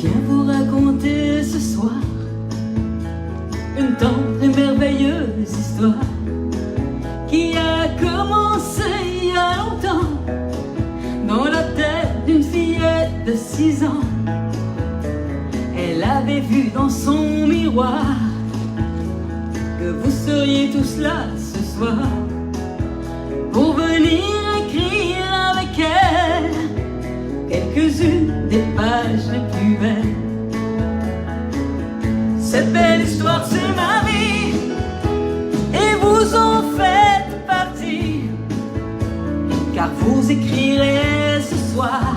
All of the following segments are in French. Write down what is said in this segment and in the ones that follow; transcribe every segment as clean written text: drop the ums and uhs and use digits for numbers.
viens vous raconter ce soir une tendre et merveilleuse histoire qui a commencé il y a longtemps dans la tête d'une fillette de 6 ans. Elle avait vu dans son miroir que vous seriez tous là ce soir pour venir écrire avec elle quelques-unes des pages les plus belles. Cette belle histoire, c'est ma vie et vous en faites partie, car vous écrirez ce soir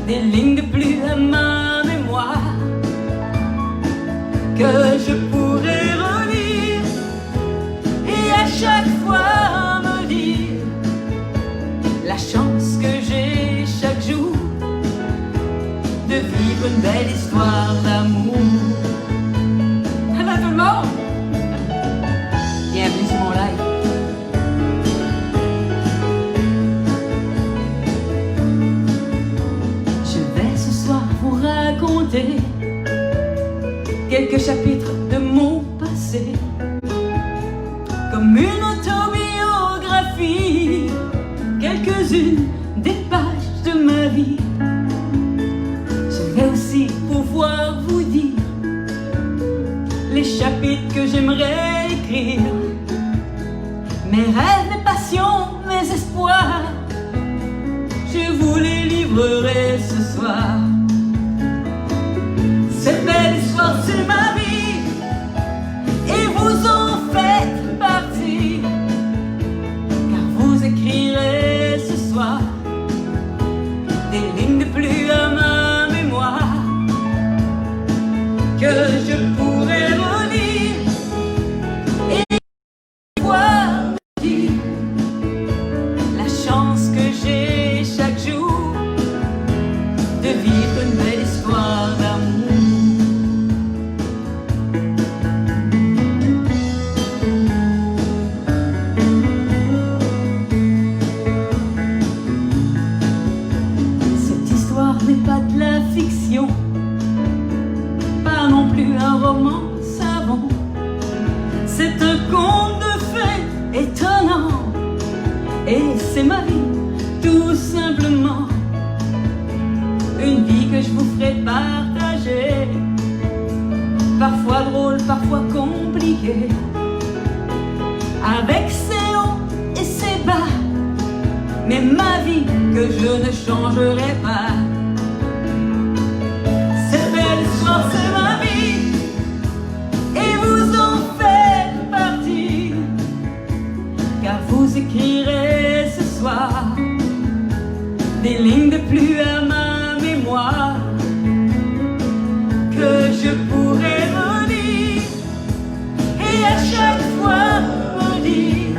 des lignes de plus à ma mémoire que je pourrai relire et à chaque fois me dire la chance que j'ai chaque jour de vivre une belle histoire d'amour. Alors tout le monde, bienvenue sur mon live. Je vais ce soir vous raconter quelques chapitres de mon passé, comme une autobiographie, quelques-unes des pages de ma vie. Je vais aussi pouvoir vous dire les chapitres que j'aimerais écrire, mes rêves, mes passions, mes espoirs. Je vous les livrerai ce soir. Cette belle histoire, c'est ma vie et vous en faites partie, car vous écrirez ce soir des lignes de plus à ma mémoire que je pourrai relire et voir dire la chance que j'ai chaque jour de vivre une belle histoire d'amour. Cette histoire n'est pas de la fiction, pas non plus un roman savant. C'est un conte de fées étonnant et c'est ma vie tout simplement. Une vie que je vous ferai partager, parfois drôle, parfois compliquée, avec ses hauts et ses bas, mais ma vie que je ne changerai pas. Cette belle histoire, c'est ma vie et vous en faites partie, car vous écrirez ce soir des lignes de plus à ma mémoire que je pourrai relire et à chaque fois me dire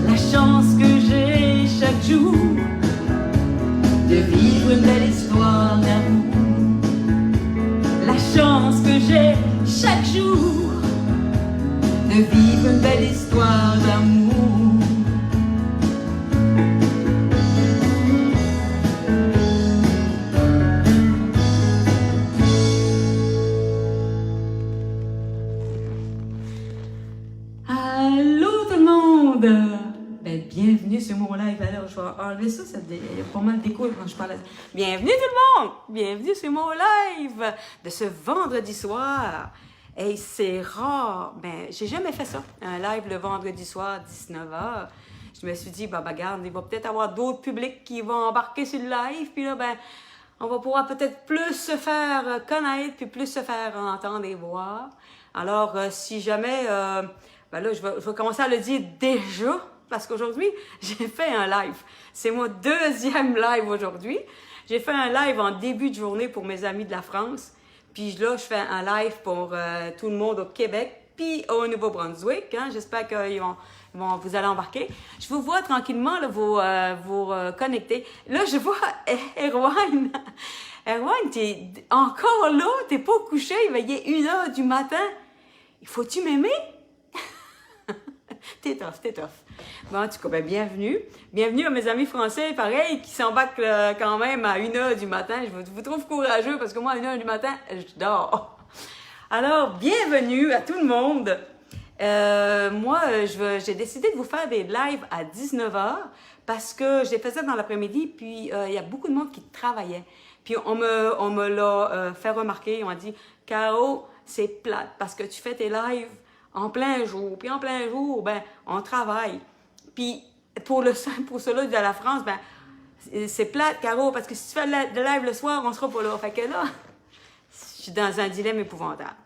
la chance que j'ai chaque jour de vivre une belle histoire d'amour. La chance que j'ai chaque jour de vivre une belle histoire d'amour. Bienvenue sur mon live. Alors, je vais enlever ça, il y a pas mal d'écho quand je parle. Bienvenue tout le monde! Bienvenue sur mon live de ce vendredi soir. Et c'est rare, ben, j'ai jamais fait ça, un live le vendredi soir, 19h. Je me suis dit, bah, regarde, il va peut-être avoir d'autres publics qui vont embarquer sur le live, puis là, ben, on va pouvoir peut-être plus se faire connaître, puis plus se faire entendre et voir. Alors, si jamais, ben là, je vais commencer à le dire déjà, parce qu'aujourd'hui, j'ai fait un live. C'est mon deuxième live aujourd'hui. J'ai fait un live en début de journée pour mes amis de la France. Puis là, je fais un live pour tout le monde au Québec, puis au Nouveau-Brunswick. Hein. J'espère qu'ils vont, vous allez embarquer. Je vous vois tranquillement là, vous connecter. Là, je vois Erwan. Erwan, t'es encore là? T'es pas couché? Il est 1h du matin. Il faut-tu m'aimer? c'était tough, c'était tough. Bon, en tout cas, ben, bienvenue. Bienvenue à mes amis français, pareil, qui s'embarquent quand même à 1h du matin. Je vous trouve courageux parce que moi, à 1h du matin, je dors. Alors, bienvenue à tout le monde. Moi, j'ai décidé de vous faire des lives à 19h parce que je les faisais dans l'après-midi, puis il y a beaucoup de monde qui travaillait. Puis on me l'a fait remarquer, on m'a dit « Caro, c'est plate parce que tu fais tes lives en plein jour. Puis en plein jour, ben, on travaille. Puis pour ceux-là de la France, ben, c'est plate, Caro, parce que si tu fais le live le soir, on sera pas là. » Fait que là, je suis dans un dilemme épouvantable.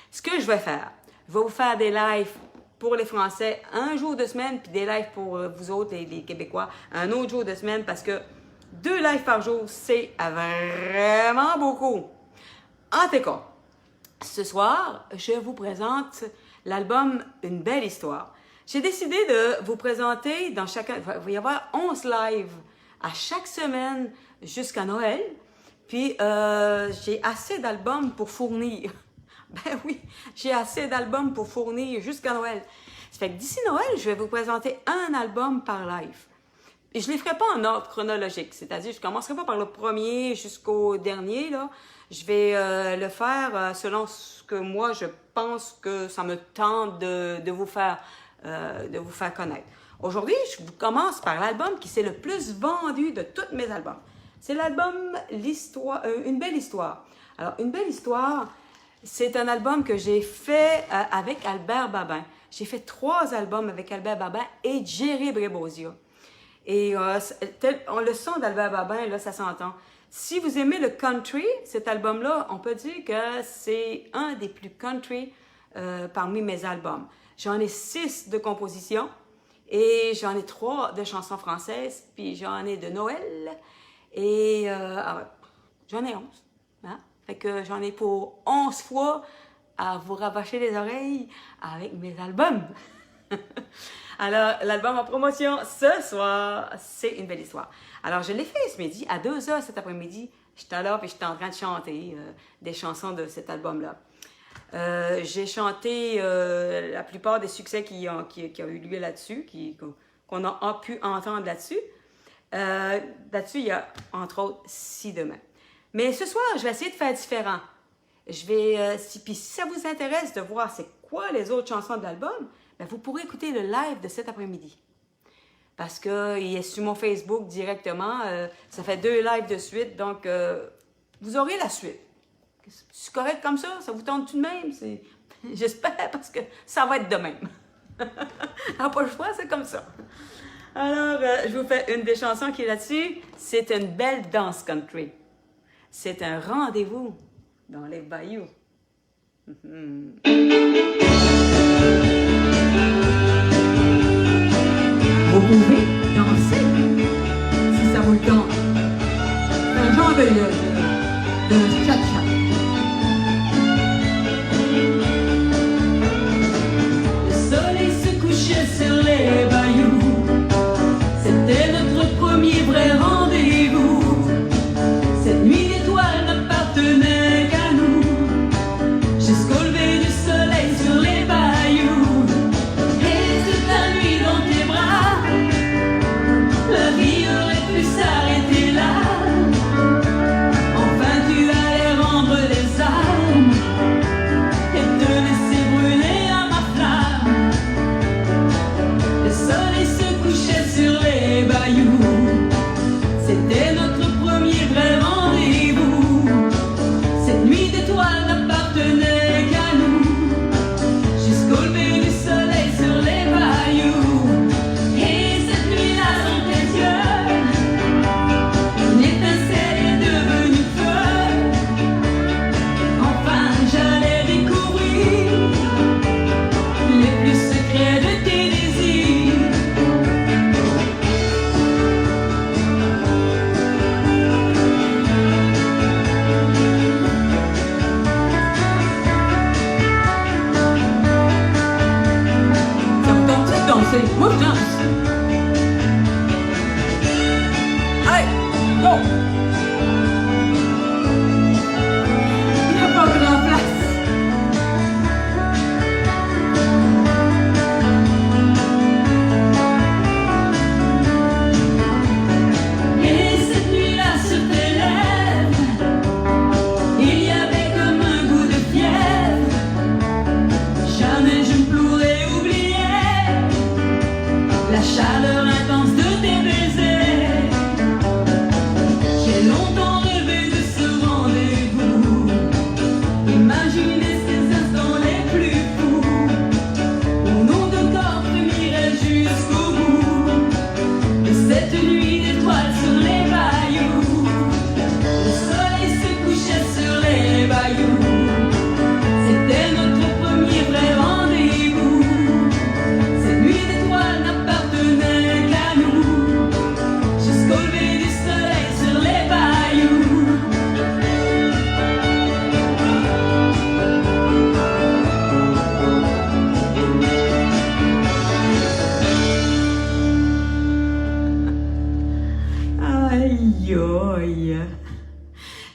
Ce que je vais faire, je vais vous faire des lives pour les Français un jour de semaine, puis des lives pour vous autres, les Québécois, un autre jour de semaine, parce que 2 lives par jour, c'est vraiment beaucoup. En tout cas, ce soir, je vous présente l'album Une belle histoire. J'ai décidé de vous présenter dans chacun, il va y avoir 11 lives à chaque semaine jusqu'à Noël, puis j'ai assez d'albums pour fournir. Ben oui, j'ai assez d'albums pour fournir jusqu'à Noël. Ça fait que d'ici Noël, je vais vous présenter un album par live. Et je ne les ferai pas en ordre chronologique, c'est-à-dire je ne commencerai pas par le premier jusqu'au dernier, là. Je vais le faire selon ce que moi je pense que ça me tente de vous faire connaître. Aujourd'hui, je commence par l'album qui s'est le plus vendu de tous mes albums. C'est l'album Une belle histoire. Alors, Une belle histoire, c'est un album que j'ai fait avec Albert Babin. J'ai fait 3 albums avec Albert Babin et Jerry Brebosia. Et le son d'Albert Babin, là, ça s'entend. Si vous aimez le country, cet album-là, on peut dire que c'est un des plus country parmi mes albums. J'en ai 6 de composition et j'en ai 3 de chansons françaises, puis j'en ai de Noël et j'en ai 11. Hein? Fait que j'en ai pour 11 fois à vous rabâcher les oreilles avec mes albums. Alors, l'album en promotion ce soir, c'est Une belle histoire. Alors, je l'ai fait ce midi, à 2h cet après-midi. J'étais là et j'étais en train de chanter des chansons de cet album-là. J'ai chanté la plupart des succès qui ont eu lieu là-dessus, qu'on a pu entendre là-dessus. Là-dessus, il y a, entre autres, Si demain. Mais ce soir, je vais essayer de faire différent. Puis si ça vous intéresse de voir c'est quoi les autres chansons de l'album, ben vous pourrez écouter le live de cet après-midi. Parce qu'il est sur mon Facebook directement. Ça fait 2 lives de suite, donc vous aurez la suite. C'est correct comme ça? Ça vous tente tout de même? J'espère, parce que ça va être de même. Ah, pas le choix, c'est comme ça. Alors, je vous fais une des chansons qui est là-dessus. C'est une belle danse country. C'est un rendez-vous dans les bayous. Vous pouvez danser si ça vous le tente. C'est un genre de cha-cha. Le soleil se couchait sur les bayous. C'était notre premier vrai rendez-vous. Cette nuit d'étoiles n'appartenait qu'à nous. Jusqu'au lever du soleil sur les bayous. Et toute la nuit dans tes bras, la vie aurait pu s'arrêter là. Enfin tu allais rendre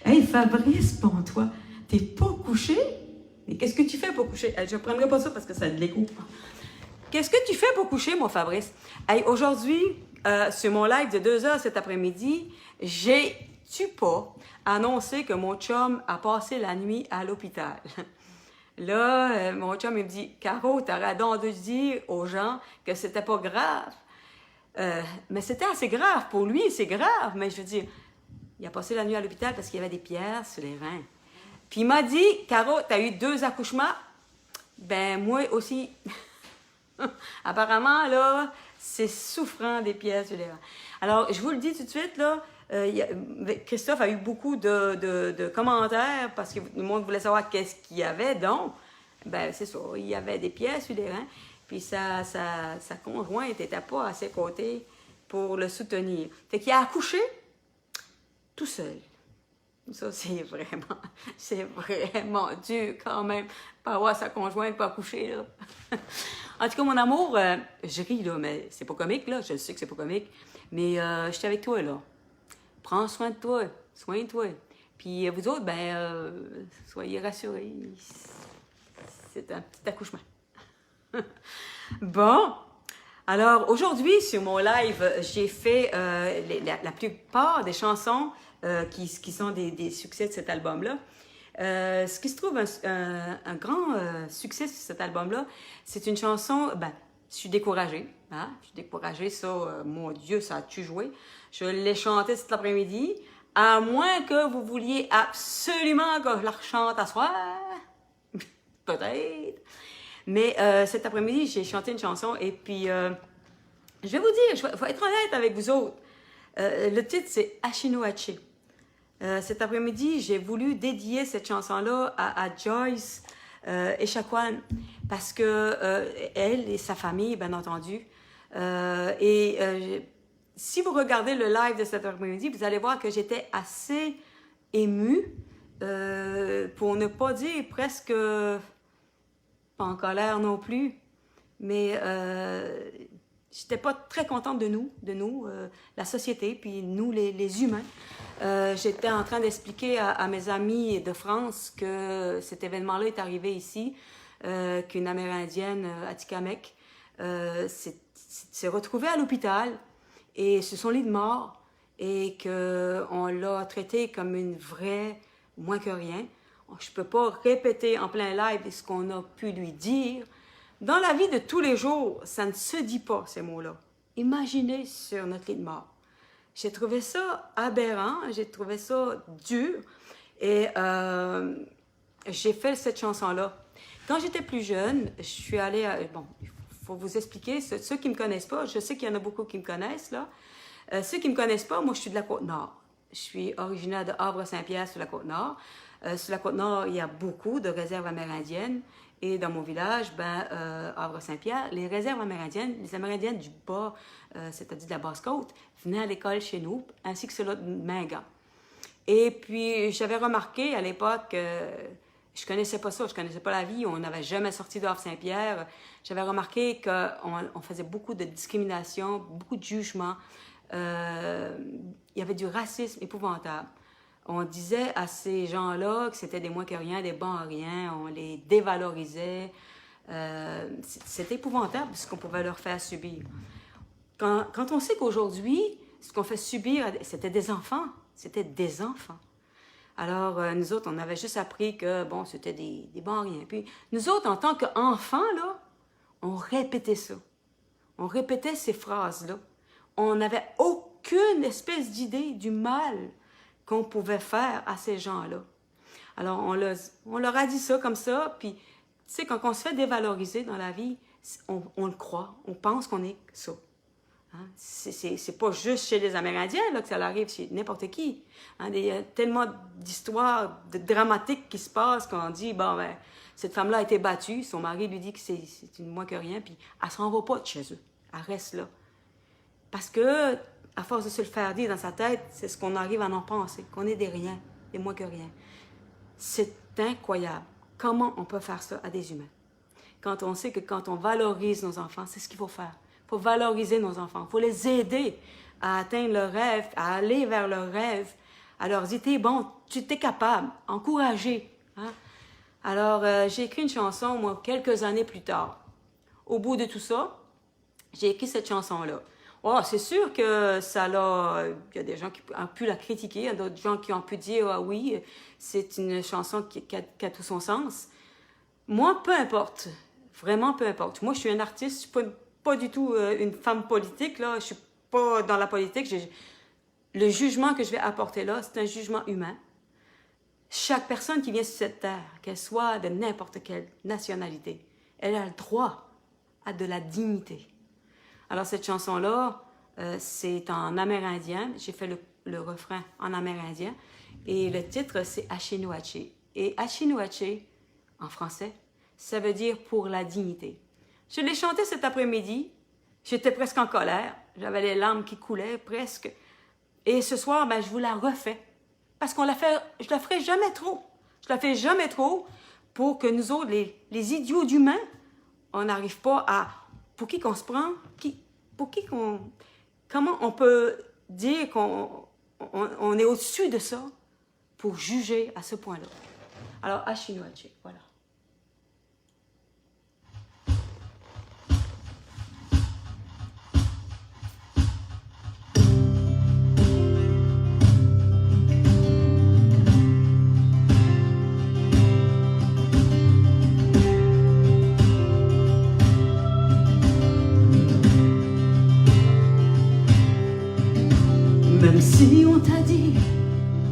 Hey Fabrice, bon toi, t'es pas couché? Mais qu'est-ce que tu fais pour coucher? Hey, je ne prendrai pas ça parce que ça a de l'écho. Qu'est-ce que tu fais pour coucher, mon Fabrice? Hey, aujourd'hui, sur mon live de 2 heures cet après-midi, j'ai-tu pas annoncé que mon chum a passé la nuit à l'hôpital? Là, mon chum il me dit, Caro, t'aurais donc dû dire aux gens que c'était pas grave. Mais c'était assez grave. Pour lui, c'est grave. Mais je veux dire, il a passé la nuit à l'hôpital parce qu'il y avait des pierres sur les reins. Puis il m'a dit, Caro, t'as eu 2 accouchements? Ben, moi aussi. Apparemment, là, c'est souffrant des pierres sur les reins. Alors, je vous le dis tout de suite, là, Christophe a eu beaucoup de commentaires parce que le monde voulait savoir qu'est-ce qu'il y avait. Donc, ben, c'est ça, il y avait des pierres sur les reins. Puis sa conjointe n'était pas à ses côtés pour le soutenir. Fait qu'il a accouché tout seul. Ça, c'est vraiment dur quand même, pas avoir sa conjointe, pas accoucher, là. En tout cas, mon amour, je ris, là, mais c'est pas comique, là. Je sais que c'est pas comique, mais je suis avec toi, là. Prends soin de toi, soigne-toi. Puis vous autres, ben, soyez rassurés. C'est un petit accouchement. Bon, alors aujourd'hui, sur mon live, j'ai fait la plupart des chansons qui sont des succès de cet album-là. Ce qui se trouve un grand succès sur cet album-là, c'est une chanson, ben, je suis découragée, hein? Je suis découragée, ça, mon Dieu, ça a-tu joué? Je l'ai chanté cet après-midi, à moins que vous vouliez absolument que je la rechante à soir, peut-être. Mais cet après-midi, j'ai chanté une chanson et puis, je vais vous dire, je vais être honnête avec vous autres. Le titre, c'est Ashino Haché. Cet après-midi, j'ai voulu dédier cette chanson-là à Joyce Echaquan parce que elle et sa famille, bien entendu. Si vous regardez le live de cet après-midi, vous allez voir que j'étais assez émue, pour ne pas dire presque pas en colère non plus, mais j'étais pas très contente de nous, la société, puis nous, les humains. J'étais en train d'expliquer à mes amis de France que cet événement-là est arrivé ici, qu'une Amérindienne, Atikamek, s'est retrouvée à l'hôpital et sur son lit de mort et qu'on l'a traitée comme une vraie, moins que rien. Je ne peux pas répéter en plein live ce qu'on a pu lui dire. Dans la vie de tous les jours, ça ne se dit pas, ces mots-là. Imaginez sur notre lit de mort. J'ai trouvé ça aberrant, j'ai trouvé ça dur et j'ai fait cette chanson-là. Quand j'étais plus jeune, je suis allée bon, il faut vous expliquer, ceux qui ne me connaissent pas, je sais qu'il y en a beaucoup qui me connaissent, là. Ceux qui ne me connaissent pas, moi, je suis de la Côte-Nord. Je suis originaire de Havre-Saint-Pierre, sur la Côte-Nord. Sur la Côte-Nord, il y a beaucoup de réserves amérindiennes. Et dans mon village, Havre-Saint-Pierre, les réserves amérindiennes, les Amérindiennes du bas, c'est-à-dire de la Basse-Côte, venaient à l'école chez nous, ainsi que ceux-là de Mingan. Et puis, j'avais remarqué à l'époque, je connaissais pas ça, je connaissais pas la vie, on n'avait jamais sorti de Havre-Saint-Pierre. J'avais remarqué qu'on faisait beaucoup de discrimination, beaucoup de jugement. Il y avait du racisme épouvantable. On disait à ces gens-là que c'était des moins que rien, des bons à rien, on les dévalorisait. C'était épouvantable ce qu'on pouvait leur faire subir. Quand on sait qu'aujourd'hui, ce qu'on fait subir, c'était des enfants. C'était des enfants. Alors, nous autres, on avait juste appris que, bon, c'était des bons à rien. Puis, nous autres, en tant qu'enfants, là, on répétait ça. On répétait ces phrases-là. On n'avait aucune espèce d'idée du mal qu'on pouvait faire à ces gens-là. Alors, on leur a dit ça comme ça, puis, tu sais, quand on se fait dévaloriser dans la vie, on le croit, on pense qu'on est ça. Hein? C'est pas juste chez les Amérindiens là, que ça arrive, chez n'importe qui. Hein? Il y a tellement d'histoires dramatiques qui se passent qu'on dit, bon, ben, cette femme-là a été battue, son mari lui dit que c'est une moins que rien, puis elle s'en va pas de chez eux, elle reste là. Parce que, à force de se le faire dire dans sa tête, c'est ce qu'on arrive à en penser, qu'on est des riens, des moins que rien. C'est incroyable. Comment on peut faire ça à des humains? Quand on sait que quand on valorise nos enfants, c'est ce qu'il faut faire. Il faut valoriser nos enfants. Il faut les aider à atteindre leurs rêves, à aller vers leurs rêves, Alors, dis, t'es bon, tu t'es capable, encouragé. Hein? Alors, j'ai écrit une chanson, moi, quelques années plus tard. Au bout de tout ça, j'ai écrit cette chanson-là. Oh, c'est sûr que ça l'a... Il y a des gens qui ont pu la critiquer, il y a d'autres gens qui ont pu dire « Ah oui, c'est une chanson qui a tout son sens. » Moi, peu importe. Vraiment, peu importe. Moi, je suis un artiste, je ne suis pas du tout une femme politique, là. Je ne suis pas dans la politique. Le jugement que je vais apporter là, c'est un jugement humain. Chaque personne qui vient sur cette terre, qu'elle soit de n'importe quelle nationalité, elle a le droit à de la dignité. Alors, cette chanson-là, c'est en amérindien. J'ai fait le refrain en amérindien. Et le titre, c'est Achinuache. Et Achinuache, en français, ça veut dire pour la dignité. Je l'ai chanté cet après-midi. J'étais presque en colère. J'avais les larmes qui coulaient presque. Et ce soir, ben, je vous la refais. Parce qu'on la fait, je la ferai jamais trop. Je la fais jamais trop pour que nous autres, les idiots d'humains, on n'arrive pas à... Pour qui qu'on se prend? Comment on peut dire qu'on est au-dessus de ça pour juger à ce point-là? Alors, Achinuache, voilà. Même si on t'a dit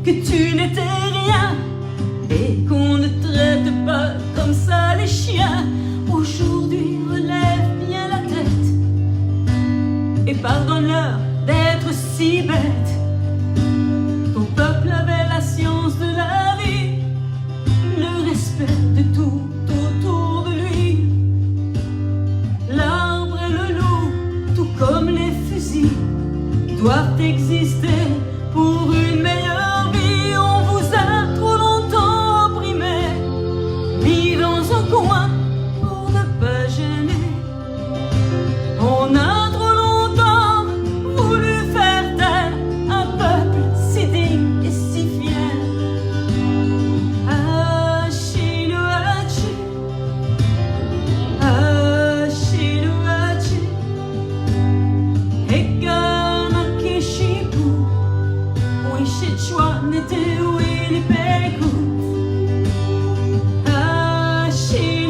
que tu n'étais rien et qu'on ne traite pas comme ça les chiens, aujourd'hui relève bien la tête et pardonne-leur d'être si bêtes. Ton peuple avait la science de la vie, le respect de tout autour de lui. L'arbre et le loup, tout comme les fusils, doivent exister pour une meilleure vie. On vous a trop longtemps opprimé, mis dans un coin pour ne pas gêner. On a trop longtemps voulu faire taire un peuple si digne et si fier. Achinuache, Achinuache, Chichwa n'était où il est pécou. Achinuache,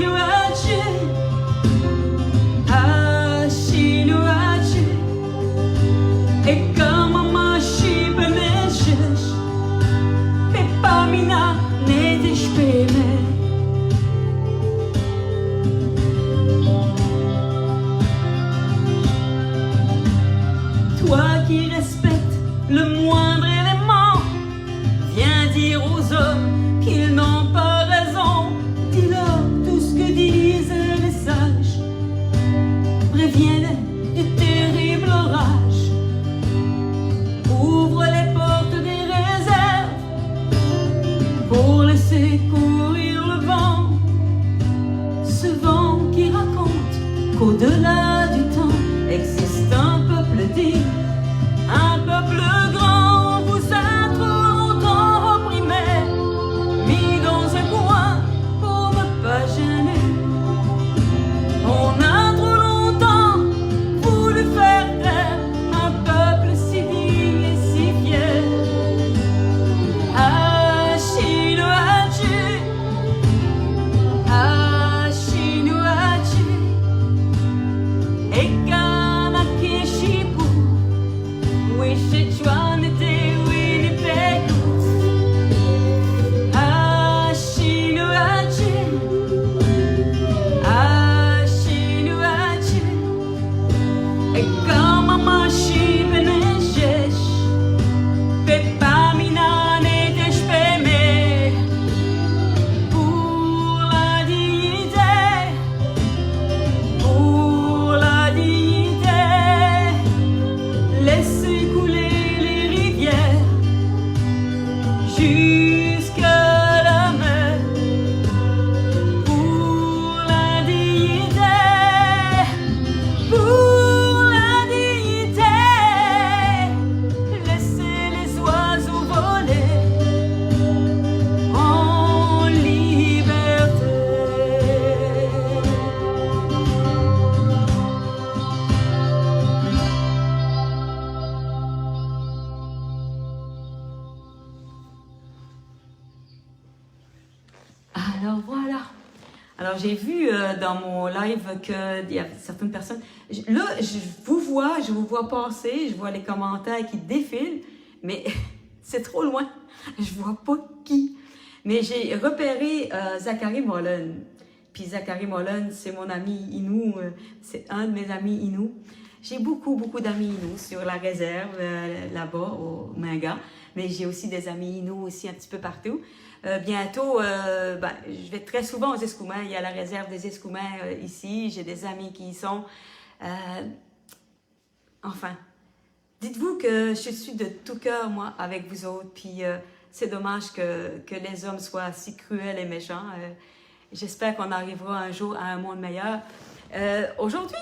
Achinuache, et comme ma chip mechesh, Pepamina n'était j'pémé. Toi qui respectes le moindre élément, viens dire aux hommes qu'ils n'ont pas raison. Dis-leur tout ce que disaient les sages, préviens-les du terrible orage. Ouvre les portes des réserves pour laisser courir le vent, ce vent qui raconte qu'au-delà du temps existe un peuple digne, un peuple grand. On vous a trop longtemps opprimé, mis dans un coin pour ne pas gêner. On a trop longtemps voulu faire taire un peuple si digne et si fier. Achinuache, Achinuache, Alors voilà. Alors j'ai vu dans mon live qu'il y a certaines personnes. Là, je vous vois passer, je vois les commentaires qui défilent, mais c'est trop loin. Je vois pas qui. Mais j'ai repéré Zachary Mullen. Puis Zachary Mullen, c'est mon ami Innu, c'est un de mes amis Innu. J'ai beaucoup d'amis Innu sur la réserve, là-bas, au Minga. Mais j'ai aussi des amis Innu aussi un petit peu partout. Bientôt, je vais très souvent aux Escoumins. Il y a la réserve des Escoumins ici. J'ai des amis qui y sont. Enfin, dites-vous que je suis de tout cœur, moi, avec vous autres. Puis c'est dommage que les hommes soient si cruels et méchants. J'espère qu'on arrivera un jour à un monde meilleur. Aujourd'hui,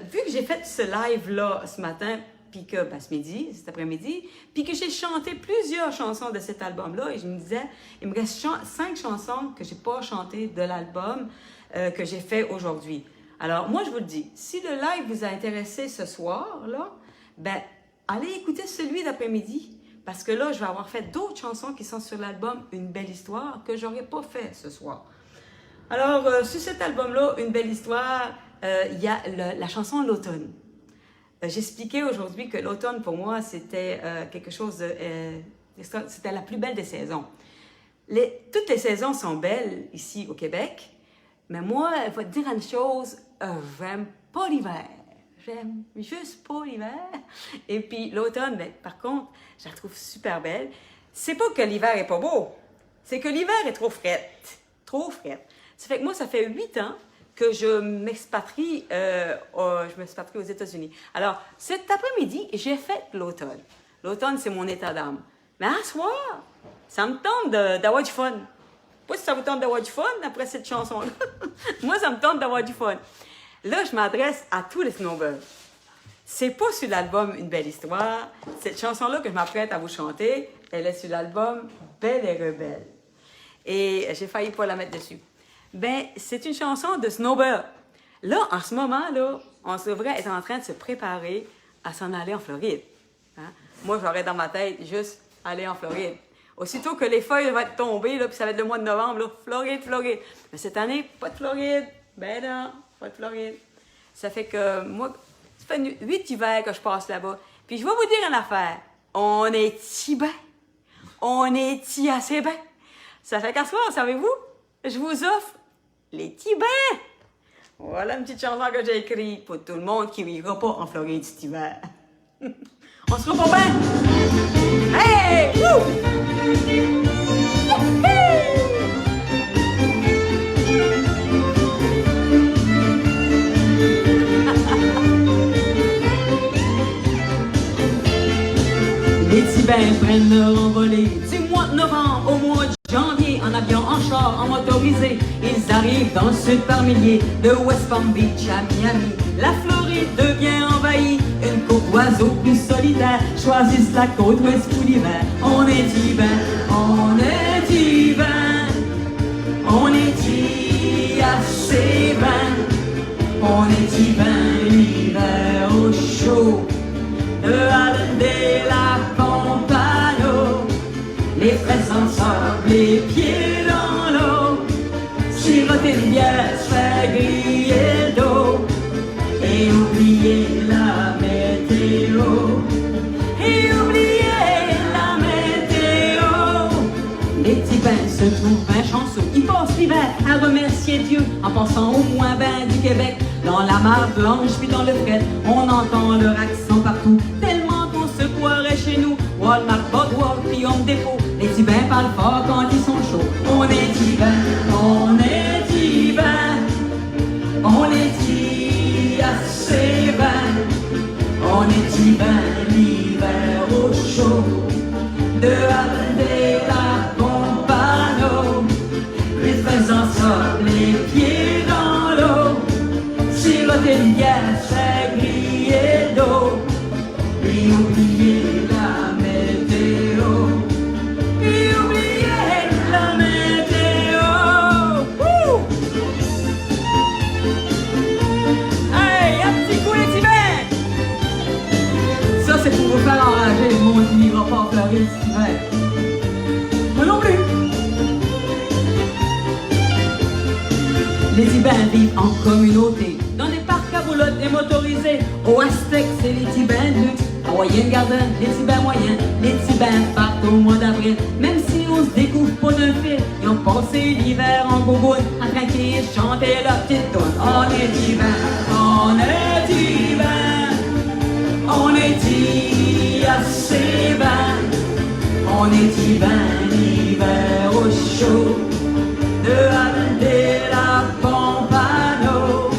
vu que j'ai fait ce live-là ce matin, puis que, ce midi, cet après-midi, puis que j'ai chanté plusieurs chansons de cet album-là, et je me disais, il me reste 5 chansons que j'ai pas chantées de l'album que j'ai fait aujourd'hui. Alors, moi, je vous le dis, si le live vous a intéressé ce soir, là, allez écouter celui d'après-midi, parce que là, je vais avoir fait d'autres chansons qui sont sur l'album Une belle histoire que j'aurais pas fait ce soir. Alors, sur cet album-là, Une belle histoire, il y a la chanson L'automne. J'expliquais aujourd'hui que l'automne, pour moi, c'était quelque chose c'était la plus belle des saisons. Toutes les saisons sont belles ici au Québec, mais moi, il faut te dire une chose, j'aime pas l'hiver. J'aime juste pas l'hiver. Et puis l'automne, par contre, je la trouve super belle. C'est pas que l'hiver est pas beau, c'est que l'hiver est trop frais. Trop frais. Ça fait que moi, ça fait 8 ans que je m'expatrie aux États-Unis. Alors, cet après-midi, j'ai fait l'automne. L'automne, c'est mon état d'âme. Mais à soir, ça me tente d'avoir du fun. Pas si ça vous tente d'avoir du fun après cette chanson-là. Moi, ça me tente d'avoir du fun. Là, je m'adresse à tous les snowbirds. C'est pas sur l'album Une belle histoire. Cette chanson-là que je m'apprête à vous chanter, elle est sur l'album Belle et rebelle. Et j'ai failli pas la mettre dessus. C'est une chanson de Snowbird. Là, en ce moment, là, on devrait être en train de se préparer à s'en aller en Floride. Hein? Moi, j'aurais dans ma tête juste aller en Floride. Aussitôt que les feuilles vont être tombées, là, puis ça va être le mois de novembre, là, Floride. Mais cette année, pas de Floride. Non, pas de Floride. Ça fait que moi, ça fait 8 hivers que je passe là-bas. Puis je vais vous dire une affaire. On est si bien. On est si assez bien. Ça fait qu'à soir, savez-vous, je vous offre les Tibets. Voilà une petite chanson que j'ai écrite pour tout le monde qui n'ira pas en Floride cet hiver. On se retrouve pas bien? Hey! Woo! Les Tibets prennent leur envolée du mois de novembre au mois de janvier, en avion, en char, en motorisé. Ils arrivent dans le sud par milliers, de West Palm Beach à Miami. La Floride devient envahie, une côte d'oiseaux plus solitaire choisissent la côte ouest pour l'hiver. On est divin, on est divin, on est dit assez bien. On est divin, l'hiver au chaud, de Allende la Pompano. Les fraises ensemble, les pieds dans l'eau, siroter une bière, se faire griller le dos, et oublier la météo, et oublier la météo. Les petits bains se trouvent bien chanceux, ils passent l'hiver à remercier Dieu, en pensant au moins bien du Québec. Dans la mare blanche puis dans le fret, on entend leur accent partout, tellement qu'on se croirait chez nous. Walmart, Boardwalk, puis Home Depot, les petits bains parlent fort quand ils sont chauds. On est divin, on est divin, on est dit assez bien. On est divin, l'hiver au chaud, de Allende la Pompano. Les fraises ensemble, les pieds dans l'eau, siroter une bière, faire griller d'eau, et oublier la météo, et oublier la météo. Les Tibins vivent en communauté, dans des parcs à roulottes et motorisés. Au Aztèque, c'est les Tibins de luxe. À Moyenne Garden, les Tibins moyens. Les Tibins partent au mois d'avril. Même si on se découvre pas d'un fil, ils ont passé l'hiver en gogoune, en tranquille, chanter leur petite toune. On est Tibins, on est Tibins, on est Tibins, on est Tibins, l'hiver au chaud. De Avendée la Pompano,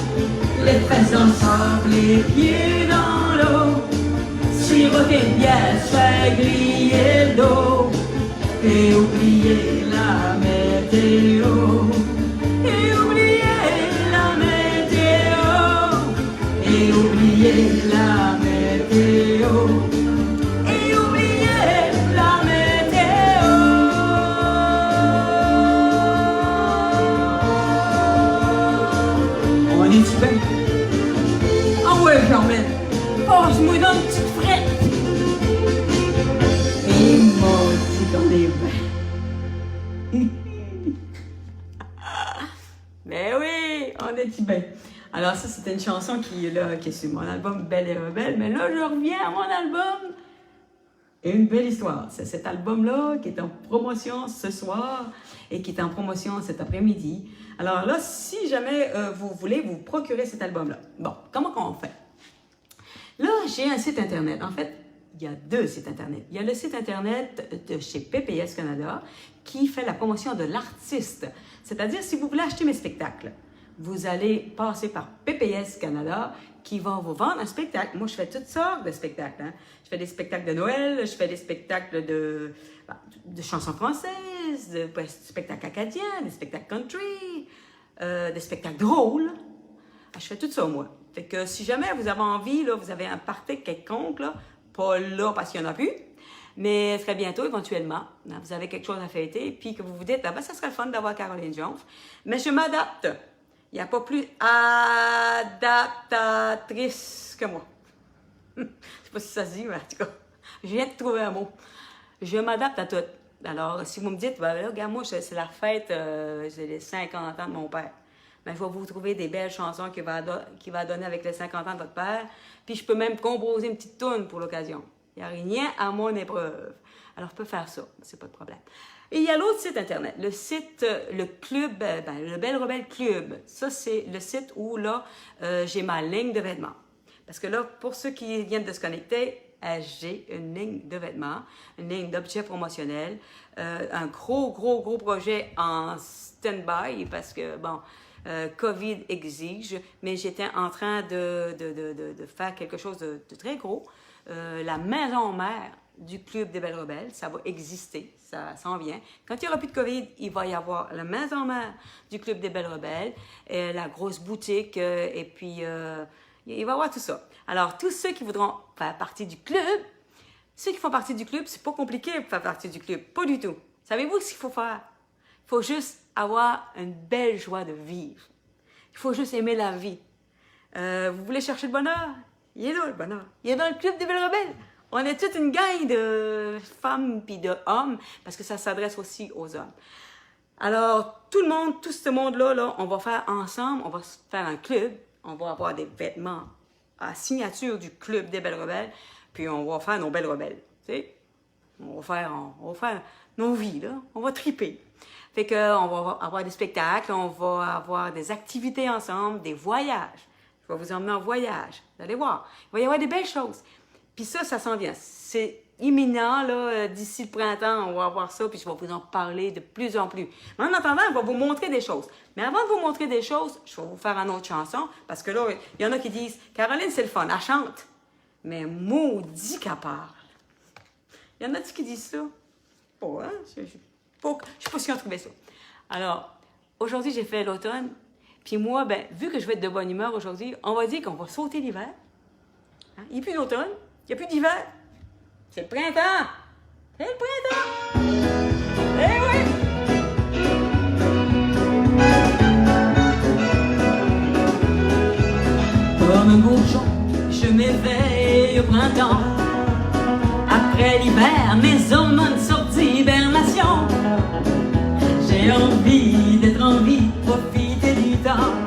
les fesses dans le sable, les pieds dans l'eau, siroter une bière, se faire griller le dos, et oublier la météo, et oublier la météo, et oublier la météo, et oublier la météo. On est Tibins. Ah ouais, Germaine, passe-moi dans une petite frette. Et moi aussi dans les bains. Mais oui, on est Tibins. Alors ça, c'était une chanson qui est sur mon album Belle et Rebelle. Mais là, je reviens à mon album. Et une belle histoire. C'est cet album-là qui est en promotion ce soir et qui est en promotion cet après-midi. Alors là, si jamais vous voulez vous procurer cet album-là, bon, comment on fait? Là, j'ai un site Internet. En fait, il y a deux sites Internet. Il y a le site Internet de chez PPS Canada qui fait la promotion de l'artiste. C'est-à-dire, si vous voulez acheter mes spectacles, vous allez passer par PPS Canada qui va vous vendre un spectacle. Moi, je fais toutes sortes de spectacles. Hein. Je fais des spectacles de Noël, je fais des spectacles de chansons françaises, de spectacles acadiens, des spectacles country, des spectacles drôles. Je fais tout ça, moi. Fait que si jamais vous avez envie, là, vous avez un party quelconque, là, pas là parce qu'il n'y en a plus, mais très bientôt, éventuellement, vous avez quelque chose à fêter, puis que vous vous dites, ah ben, ça serait le fun d'avoir Caroline Jones. Mais je m'adapte. Il n'y a pas plus adaptatrice que moi. Je ne sais pas si ça se dit, mais en tout cas, je viens de trouver un mot. Je m'adapte à tout. Alors, si vous me dites, ben là, regarde, moi, c'est la fête, c'est les 50 ans de mon père. Ben, je vais vous trouver des belles chansons qui va donner avec les 50 ans de votre père. Puis, je peux même composer une petite toune pour l'occasion. Il n'y a rien à mon épreuve. Alors, je peux faire ça, c'est pas de problème. Et il y a l'autre site Internet, le site, le club, le Belle Rebelle Club. Ça, c'est le site où, là, j'ai ma ligne de vêtements. Parce que là, pour ceux qui viennent de se connecter, j'ai une ligne de vêtements, une ligne d'objets promotionnels, un gros projet en stand-by parce que, bon, COVID exige, mais j'étais en train de faire quelque chose de très gros. La maison mère du Club des Belles Rebelles, ça va exister, ça s'en vient. Quand il n'y aura plus de COVID, il va y avoir la maison mère du Club des Belles Rebelles, la grosse boutique, et puis il va y avoir tout ça. Alors, tous ceux qui voudront faire partie du club, ceux qui font partie du club, c'est pas compliqué pour faire partie du club, pas du tout. Savez-vous ce qu'il faut faire? Il faut juste avoir une belle joie de vivre. Il faut juste aimer la vie. Vous voulez chercher le bonheur? Il est là, le bonheur. Il est dans le Club des Belles Rebelles. On est toute une gang de femmes puis d'hommes, parce que ça s'adresse aussi aux hommes. Alors, tout le monde, tout ce monde-là, là, on va faire ensemble, on va faire un club, on va avoir des vêtements à signature du Club des Belles Rebelles, puis on va faire nos Belles Rebelles, tu sais. On va faire nos vies, là, on va triper. Fait qu'on va avoir des spectacles, on va avoir des activités ensemble, des voyages. Je vais vous emmener en voyage, vous allez voir. Il va y avoir des belles choses. Puis ça s'en vient. C'est imminent, là, d'ici le printemps, on va avoir ça, puis je vais vous en parler de plus en plus. Mais en attendant, on va vous montrer des choses. Mais avant de vous montrer des choses, je vais vous faire une autre chanson, parce que là, il y en a qui disent, Caroline, c'est le fun, elle chante, mais maudit qu'elle parle. Il y en a-tu qui disent ça? Pas, hein? Je sais pas si on trouvait ça. Alors, aujourd'hui, j'ai fait l'automne, puis moi, ben, vu que je vais être de bonne humeur aujourd'hui, on va dire qu'on va sauter l'hiver. Hein? Il n'y a plus d'automne. Il n'y a plus d'hiver. C'est le printemps. C'est le printemps. Eh oui! Comme un bourgeon, je m'éveille au printemps. Après l'hiver, mes hormones sortent d'hibernation. J'ai envie d'être en vie, profiter du temps.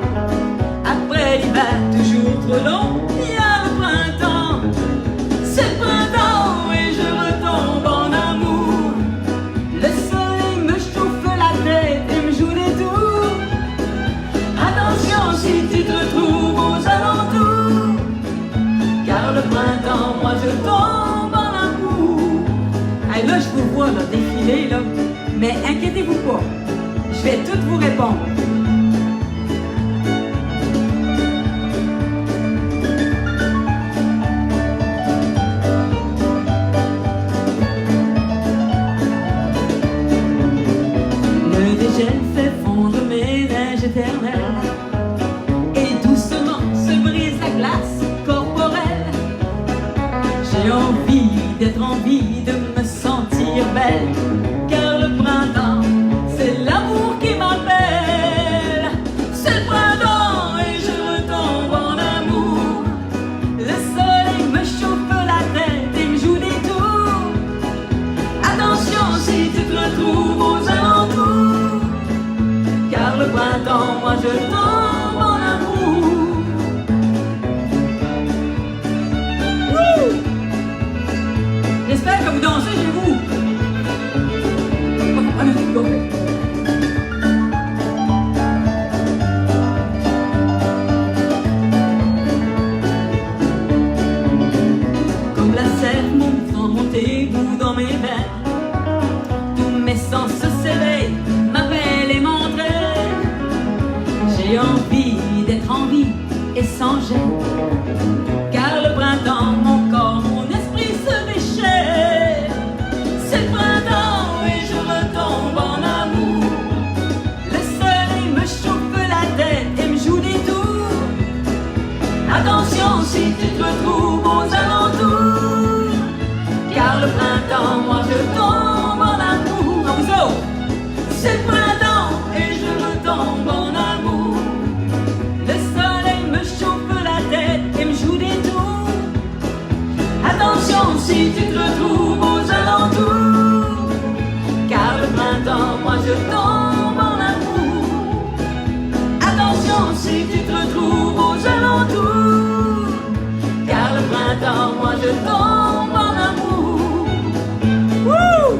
vous vois là, défiler, là. Mais inquiétez-vous pas, je vais tout vous répondre. Le dégel fait fondre mes neiges éternelles et doucement se brise la glace corporelle. J'ai envie d'être en vie, de me sentir belle, car le printemps, c'est l'amour qui m'appelle. C'est le printemps et je retombe en amour. Le soleil me chauffe la tête et me joue des tours. Attention si tu te retrouves aux alentours, car le printemps, moi je tombe en amour. Wouh! J'espère que vous dansez chez vous. Go. Comme la sève monte dans mon égout dans mes veines, tous mes sens se s'éveillent, m'appellent et m'entraînent. J'ai envie d'être en vie et sans gêne, car le printemps, mon corps, mon esprit se déchaîne. C'est le printemps et je retombe en amour. Le soleil me chauffe la tête et me joue des tours. Attention si tu te retrouves aux alentours, car le printemps, moi je tombe en amour. À vous autres. C'est le printemps et je retombe en amour. Le soleil me chauffe la tête et me joue des tours. Attention si tu te retrouves aux alentours, car le printemps, moi je tombe en amour. Attention si tu te retrouves aux alentours, car le printemps, moi je tombe en amour. Wouh!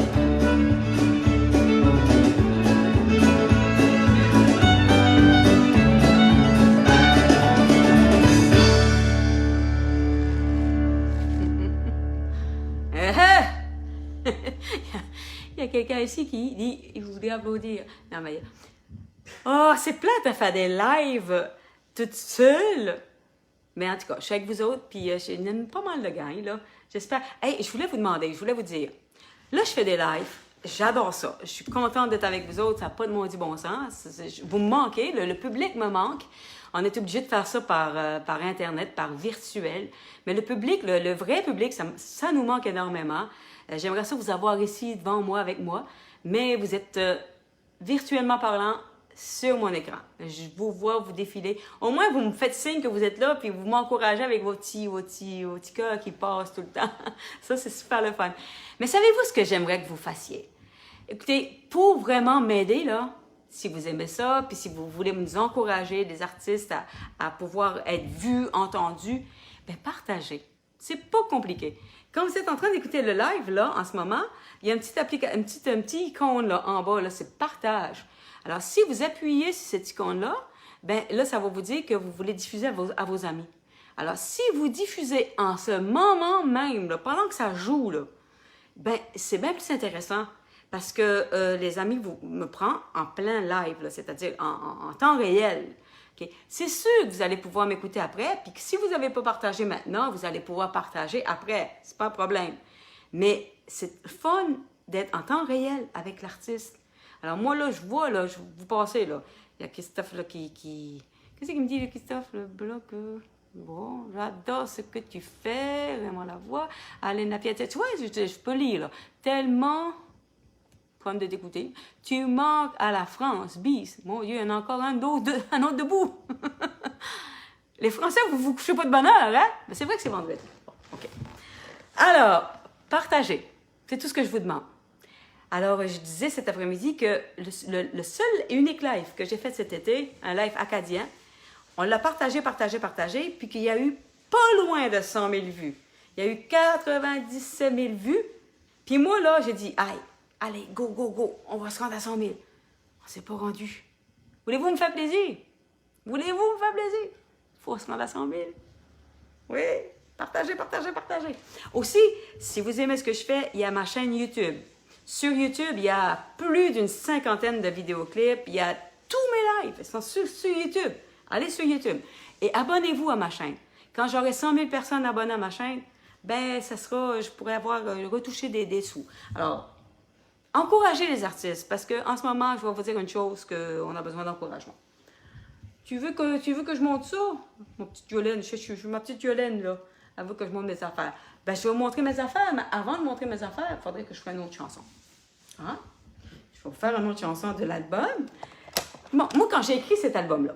Il y a quelqu'un ici qui dit, il voudrait applaudir. Non, mais... Oh, c'est plate de faire des lives toute seule. Mais en tout cas, je suis avec vous autres, puis j'ai pas mal de gang, là. J'espère... Hey, je voulais vous demander, je voulais vous dire. Là, je fais des lives. J'adore ça. Je suis contente d'être avec vous autres. Ça n'a pas de maudit bon sens. Vous me manquez. Le public me manque. On est obligé de faire ça par Internet, par virtuel. Mais le public, le vrai public, ça nous manque énormément. J'aimerais ça vous avoir ici devant moi, avec moi. Mais vous êtes virtuellement parlant sur mon écran. Je vous vois vous défiler. Au moins, vous me faites signe que vous êtes là, puis vous m'encouragez avec vos petits cœurs qui passent tout le temps. Ça, c'est super le fun. Mais savez-vous ce que j'aimerais que vous fassiez? Écoutez, pour vraiment m'aider, là, si vous aimez ça, puis si vous voulez nous encourager, des artistes, à pouvoir être vus, entendus, bien, partagez. C'est pas compliqué. Quand vous êtes en train d'écouter le live, là, en ce moment, il y a un petit icône, là, en bas, là, c'est partage. Alors, si vous appuyez sur cette icône-là, ben là, ça va vous dire que vous voulez diffuser à vos amis. Alors, si vous diffusez en ce moment même, là, pendant que ça joue, là, ben c'est bien plus intéressant parce que les amis me prennent en plein live, c'est-à-dire en temps réel. Okay? C'est sûr que vous allez pouvoir m'écouter après, puis que si vous n'avez pas partagé maintenant, vous allez pouvoir partager après. C'est pas un problème. Mais c'est fun d'être en temps réel avec l'artiste. Alors moi, là, je vois, là, vous passez, là. Il y a Christophe, là, Qu'est-ce qu'il me dit, le Christophe, le bloc? Bon, j'adore ce que tu fais, vraiment la voix. Alain Lapiette, tu vois, je peux lire, là. Tellement fun de t'écouter. Tu manques à la France, bis. Mon Dieu, il y en a encore un autre debout. Les Français, vous couchez pas de bonne heure, hein? Mais c'est vrai que c'est vendredi. Bon, OK. Alors, partagez. C'est tout ce que je vous demande. Alors, je disais cet après-midi que le seul et unique live que j'ai fait cet été, un live acadien, on l'a partagé, puis qu'il y a eu pas loin de 100 000 vues. Il y a eu 97 000 vues. Puis moi, là, j'ai dit, allez, go, on va se rendre à 100 000. On s'est pas rendu. Voulez-vous me faire plaisir? Il faut se rendre à 100 000. Oui, partagez. Aussi, si vous aimez ce que je fais, il y a ma chaîne YouTube. Sur YouTube, il y a plus d'une 50aine de vidéoclips. Il y a tous mes lives. Ils sont sur YouTube. Allez sur YouTube. Et abonnez-vous à ma chaîne. Quand j'aurai 100 000 personnes abonnées à ma chaîne, ben, ça sera, je pourrais avoir retouché des sous. Alors, encouragez les artistes, parce qu'en ce moment, je vais vous dire une chose, qu'on a besoin d'encouragement. Tu veux que je monte ça? Ma petite Yolène, je suis ma petite Yolène, là. Elle veut que je monte mes affaires. Ben, je vais vous montrer mes affaires, mais avant de montrer mes affaires, il faudrait que je fasse une autre chanson. Hein? Je vais vous faire une autre chanson de l'album. Bon, moi, quand j'ai écrit cet album-là,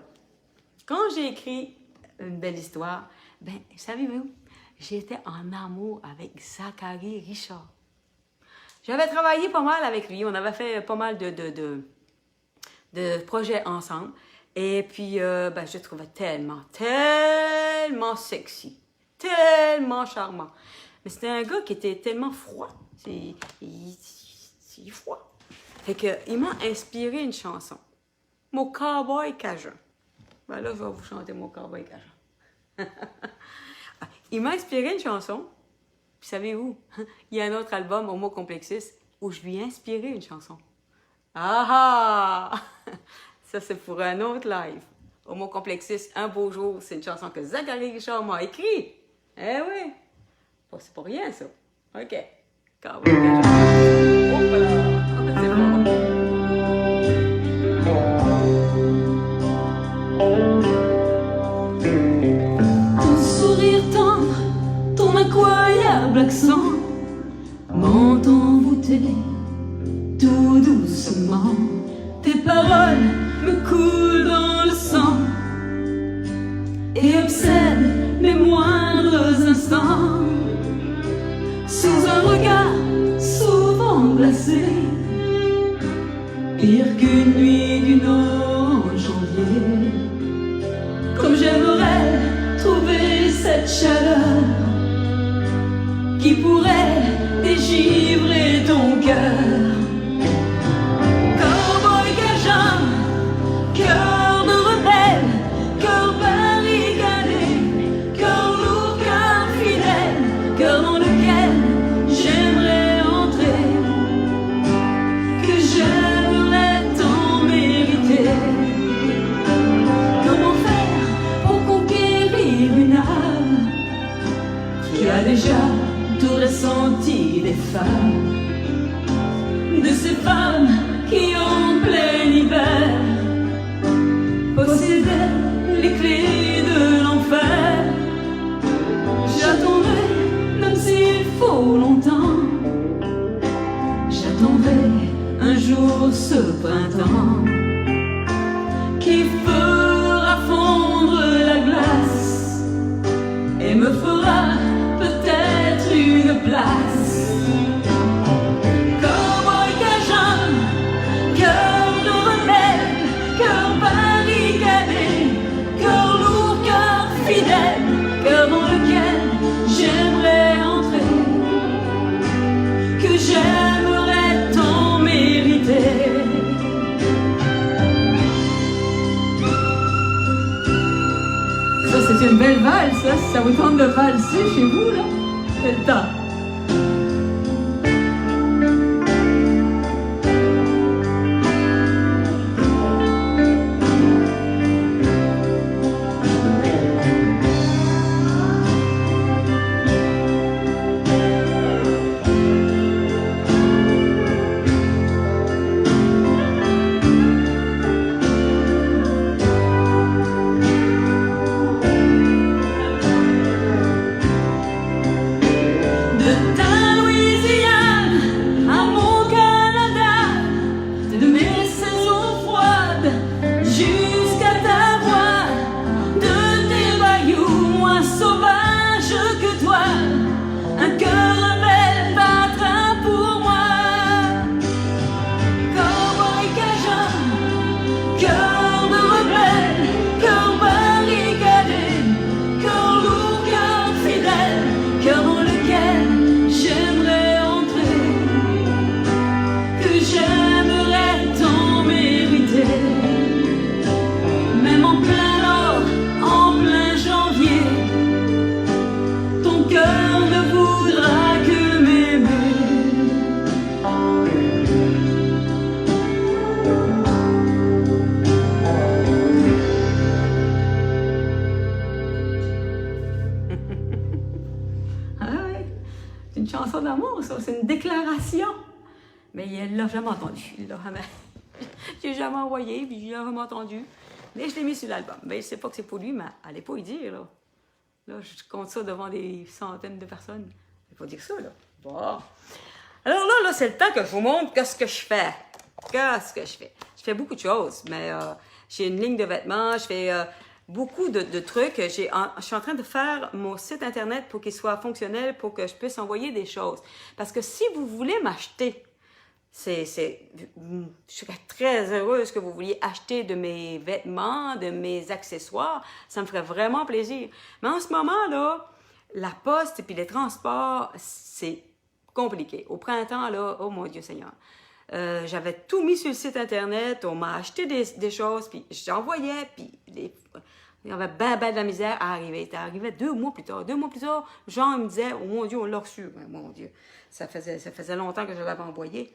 quand j'ai écrit Une belle histoire, ben, savez-vous, j'étais en amour avec Zachary Richard. J'avais travaillé pas mal avec lui. On avait fait pas mal de projets ensemble. Et puis, ben, je le trouvais tellement sexy. Tellement charmant. Mais c'était un gars qui était tellement froid. Il est froid. Fait que, il m'a inspiré une chanson. Mon cowboy cajun. Ben là, je vais vous chanter mon cowboy cajun. Il m'a inspiré une chanson. Puis savez-vous, il y a un autre album, Homo Complexus, où je lui ai inspiré une chanson. Ah ah! Ça, c'est pour un autre live. Homo Complexus, Un beau jour, c'est une chanson que Zachary Richard m'a écrite. Eh oui! C'est pas rien, ça. OK. Cowboy cajun. Oh voilà! C'est bon. Incroyable accent m'ont envoûté tout doucement. Tes paroles me coulent dans le sang et obsèdent mes moindres instants. Sous un regard souvent glacé, pire qu'une nuit du Nord en janvier. Comme j'aimerais trouver cette chaleur qui pourrait dégivrer ton cœur. Cowboy cajun, cœur de rebelle, cœur barricadé, cœur lourd, cœur fidèle, cœur dans lequel j'aimerais entrer, que j'aimerais tant mériter. Comment faire pour conquérir une âme qui a déjà tout ressenti des femmes, de ces femmes qui en plein hiver possédaient les clés de l'enfer. J'attendrai, même s'il faut longtemps, j'attendrai un jour ce printemps qui fera fondre la glace et me fera peut-être une place. Cowboy cajun, cœur de rebelle, cœur barricadé, cœur lourd, cœur fidèle, cœur dans lequel j'aimerais entrer, que j'aimerais tant mériter. Ça, c'est une belle valse, ça. Si ça vous tente de valser chez vous, là, c'est le temps. ça, c'est une déclaration. Mais il l'a jamais entendu. J'ai jamais envoyé, puis il l'a jamais entendu. Mais je l'ai mis sur l'album. Mais je sais pas que c'est pour lui, mais allez pas y dire, là. Là, je compte ça devant des centaines de personnes. Il faut dire ça, là. Bon. Alors là, c'est le temps que je vous montre qu'est-ce que je fais. Qu'est-ce que je fais? Je fais beaucoup de choses, mais j'ai une ligne de vêtements, je fais beaucoup de trucs. Je suis en train de faire mon site Internet pour qu'il soit fonctionnel, pour que je puisse envoyer des choses. Parce que si vous voulez m'acheter, je serais très heureuse que vous vouliez acheter de mes vêtements, de mes accessoires. Ça me ferait vraiment plaisir. Mais en ce moment, là, la poste et puis les transports, c'est compliqué. Au printemps, là, oh mon Dieu Seigneur. J'avais tout mis sur le site Internet, on m'a acheté des choses, puis j'envoyais, puis il y avait ben de la misère à arriver. Ça arrivait 2 mois plus tard. 2 mois plus tard, Jean me disait, oh mon Dieu, on l'a reçu. Ben, mon Dieu, ça faisait longtemps que je l'avais envoyé.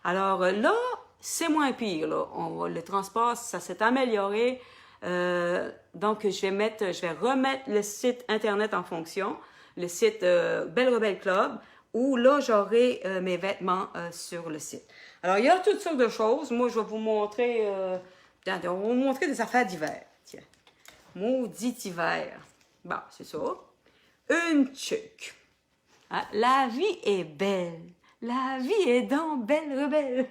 Alors là, c'est moins pire. Là. Le transport, ça s'est amélioré. Donc, je vais remettre le site Internet en fonction, le site Belle Rebelle Club, où là, j'aurai mes vêtements sur le site. Alors, il y a toutes sortes de choses. Moi, je vais vous montrer, on va vous montrer des affaires d'hiver. Tiens, maudit hiver. Bon, c'est ça. Une tuque. Hein? La vie est belle. La vie est donc belle rebelle.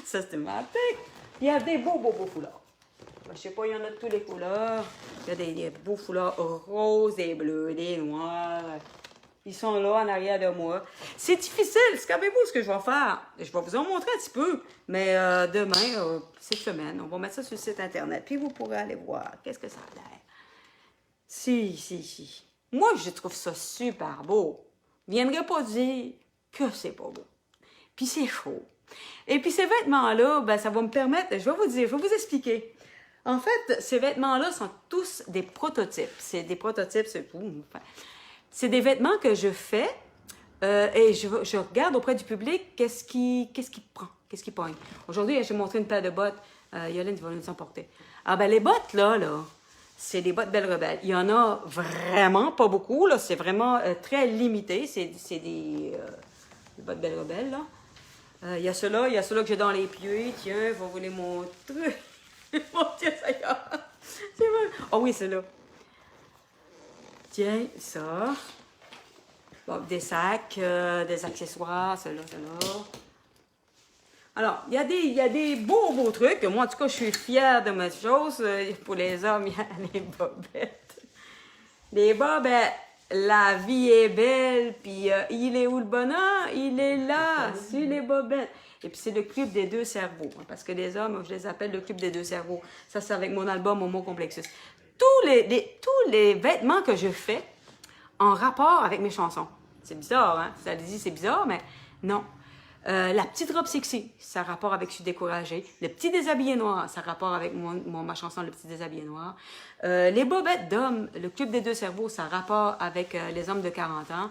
Ça, c'était ma tête. Il y a des beaux foulards. Je sais pas, il y en a de toutes les couleurs. Il y a des beaux foulards roses, des bleus, des noirs. Ils sont là en arrière de moi. C'est difficile. Savez-vous ce que je vais faire? Je vais vous en montrer un petit peu. Mais demain, cette semaine, on va mettre ça sur le site Internet. Puis vous pourrez aller voir qu'est-ce que ça a l'air. Si. Moi, je trouve ça super beau. Viendrait pas dire que c'est pas beau. Puis c'est chaud. Et puis ces vêtements-là, ben, ça va me permettre, je vais vous expliquer. En fait, ces vêtements-là sont tous des prototypes. C'est des prototypes, c'est tout. Enfin, c'est des vêtements que je fais et je regarde auprès du public qu'est-ce qui prend, qu'est-ce qui pogne. Aujourd'hui, j'ai montré une paire de bottes. Yolande va nous en porter. Ah ben les bottes, là, c'est des bottes Belle Rebelle. Il y en a vraiment pas beaucoup, là. C'est vraiment très limité. C'est des bottes Belle Rebelle, là. Il y a ceux-là que j'ai dans les pieds. Tiens, je vais vous les montrer. Mon Dieu, ça y est. C'est vrai. Oh oui, c'est là. Tiens, ça. Bon, des sacs, des accessoires, ceux-là. Alors, il y a des beaux trucs. Moi, en tout cas, je suis fière de mes choses. Pour les hommes, il y a les bobettes. Les bobettes. La vie est belle, puis il est où le bonheur? Il est là, sur les bobettes. Et puis c'est le club des 2 cerveaux, hein, parce que les hommes, je les appelle le club des 2 cerveaux. Ça, c'est avec mon album Homo Complexus. Tous les vêtements que je fais en rapport avec mes chansons. C'est bizarre, hein? Ça dit, c'est bizarre, mais non. La petite robe sexy, ça a rapport avec Je suis découragée. Le petit déshabillé noir, ça a rapport avec ma chanson Le petit déshabillé noir. Les bobettes d'hommes, le club des 2 cerveaux, ça a rapport avec les hommes de 40 ans.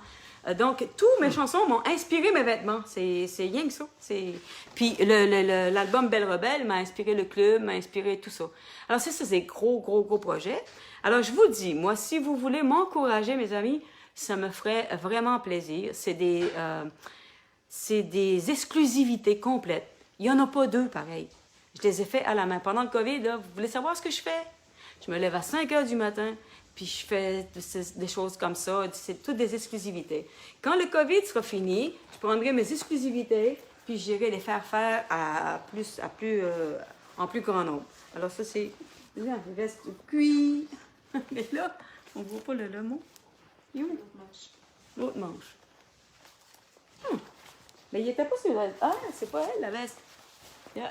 Donc, toutes mes chansons m'ont inspiré mes vêtements. C'est rien que ça. Puis, l'album Belle Rebelle m'a inspiré le club, m'a inspiré tout ça. Alors, c'est gros projets. Alors, je vous dis, moi, si vous voulez m'encourager, mes amis, ça me ferait vraiment plaisir. C'est des exclusivités complètes. Il n'y en a pas 2 pareil. Je les ai fait à la main. Pendant le COVID, là, vous voulez savoir ce que je fais? Je me lève à 5 heures du matin, puis je fais des choses comme ça. C'est toutes des exclusivités. Quand le COVID sera fini, je prendrai mes exclusivités, puis j'irai les faire en plus grand nombre. Alors ça, c'est une veste cuit. Mais là, on ne voit pas le mot. Il est où? L'autre manche. Mais il n'était pas sur la... Ah, c'est pas elle, la veste. Yeah.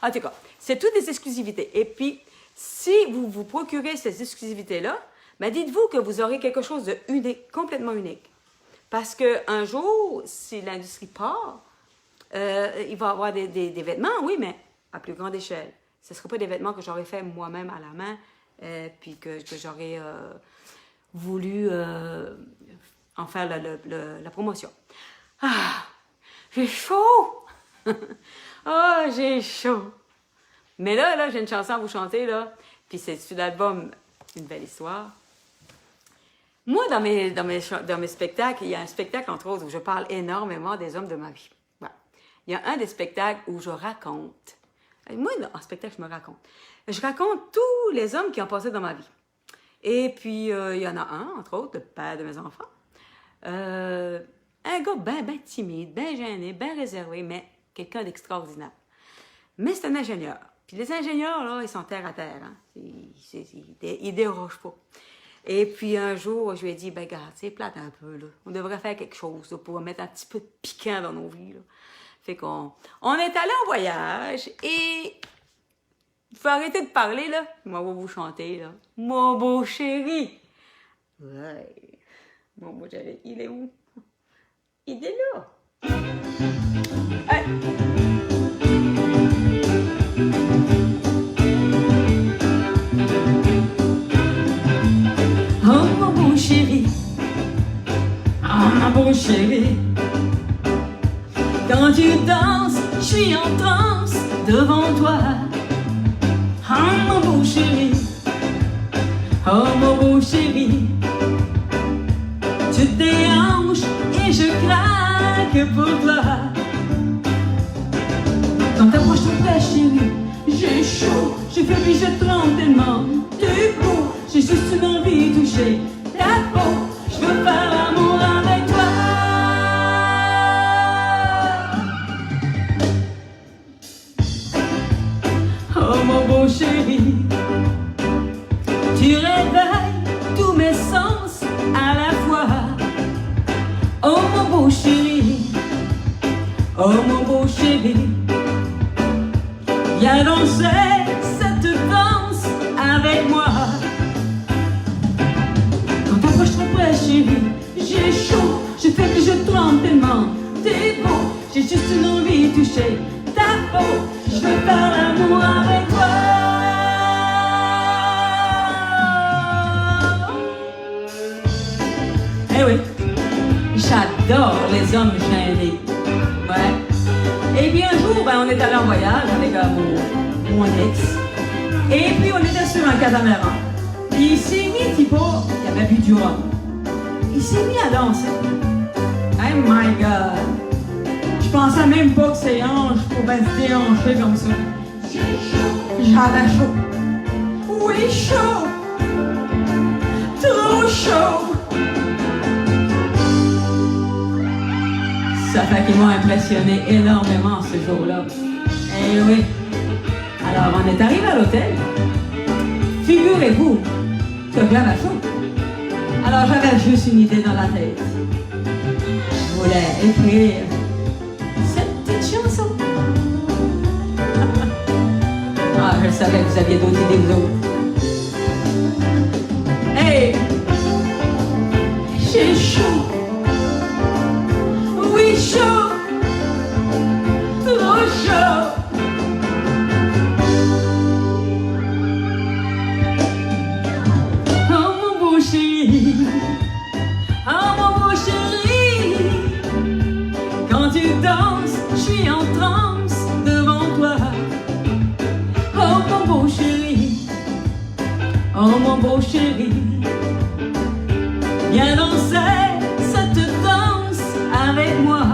En tout cas, c'est toutes des exclusivités. Et puis, si vous vous procurez ces exclusivités-là, ben dites-vous que vous aurez quelque chose de unique, complètement unique. Parce qu'un jour, si l'industrie part, il va y avoir des vêtements, oui, mais à plus grande échelle. Ce ne sera pas des vêtements que j'aurais fait moi-même à la main, puis que j'aurais voulu en faire la promotion. Ah, j'ai chaud! Ah, j'ai chaud! Mais là, j'ai une chanson à vous chanter, là. Puis c'est sur l'album Une belle histoire. Moi, dans mes spectacles, il y a un spectacle, entre autres, où je parle énormément des hommes de ma vie. Voilà. Il y a un des spectacles où je raconte. Moi, en spectacle, je me raconte. Je raconte tous les hommes qui ont passé dans ma vie. Et puis, il y en a un, entre autres, le père de mes enfants. Un gars bien timide, bien gêné, bien réservé, mais quelqu'un d'extraordinaire. Mais c'est un ingénieur. Puis les ingénieurs, là, ils sont terre à terre. Hein. Ils dérogent pas. Et puis un jour, je lui ai dit, ben regarde, c'est plate un peu, là. On devrait faire quelque chose là, pour mettre un petit peu de piquant dans nos vies. Là. Fait qu'on est allé en voyage et il faut arrêter de parler, là. Moi, on va vous chanter, là. Mon beau chéri. Ouais. Mon beau chéri, il est où? Il est là. Hey. Oh mon beau chéri, oh mon beau chéri, quand tu danses, je suis en transe devant toi. Oh mon beau chéri, oh mon beau chéri, tu te déhanches et je craque pour toi. Quand t'approches ton frère chéri, j'ai chaud, j'ai faible, je tremble tellement. T'es beau, j'ai juste une envie de toucher ta peau. Je veux faire l'amour avec toi. Oh mon beau chéri, tu réveilles tous mes sens à la fois. Oh mon beau chéri, oh mon beau chéri, viens danser cette danse avec moi. Quand t'approches trop près chéri, j'ai chaud, je fais que je tremble tellement. T'es beau, j'ai juste une envie de toucher ta peau. Je veux faire l'amour avec toi. Eh oui, j'adore les hommes gênés. Ouais. Et puis un jour, ben, on est allé en voyage avec mon ex. Et puis on était sur un catamaran. Puis il s'est mis, Tipo, il avait bu du rhum. Il s'est mis à danser. Oh my God! Je pensais même pas que ses hanches pouvaient se déhancher comme ça. J'avais chaud. Oui, chaud. Trop chaud. Ça fait qu'ils m'ont impressionné énormément ce jour-là. Eh oui. Alors, on est arrivé à l'hôtel. Figurez-vous que j'avais chaud. Alors, j'avais juste une idée dans la tête. Je voulais écrire cette petite chanson. Ah, je savais que vous aviez d'autres idées, vous autres. Hey! J'ai chaud. Oui, chaud. Trop chaud. Oh mon beau chéri, oh mon beau chéri, quand tu danses, je suis en transe devant toi. Oh mon beau chéri, oh mon beau chéri, viens danser cette danse avec moi.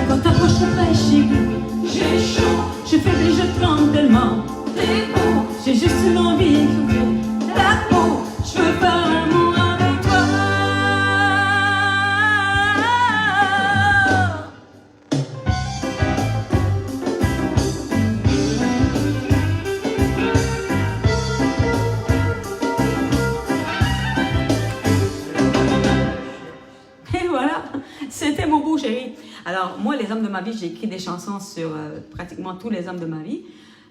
Quand t'approches mon frère chéri, j'ai chaud, je fais des je tremble tellement. T'es beau, j'ai juste une envie de souffler ta peau. Je veux faire l'amour avec toi. Et voilà, c'était mon beau chéri. Alors, moi, les hommes de ma vie, j'ai écrit des chansons sur pratiquement tous les hommes de ma vie.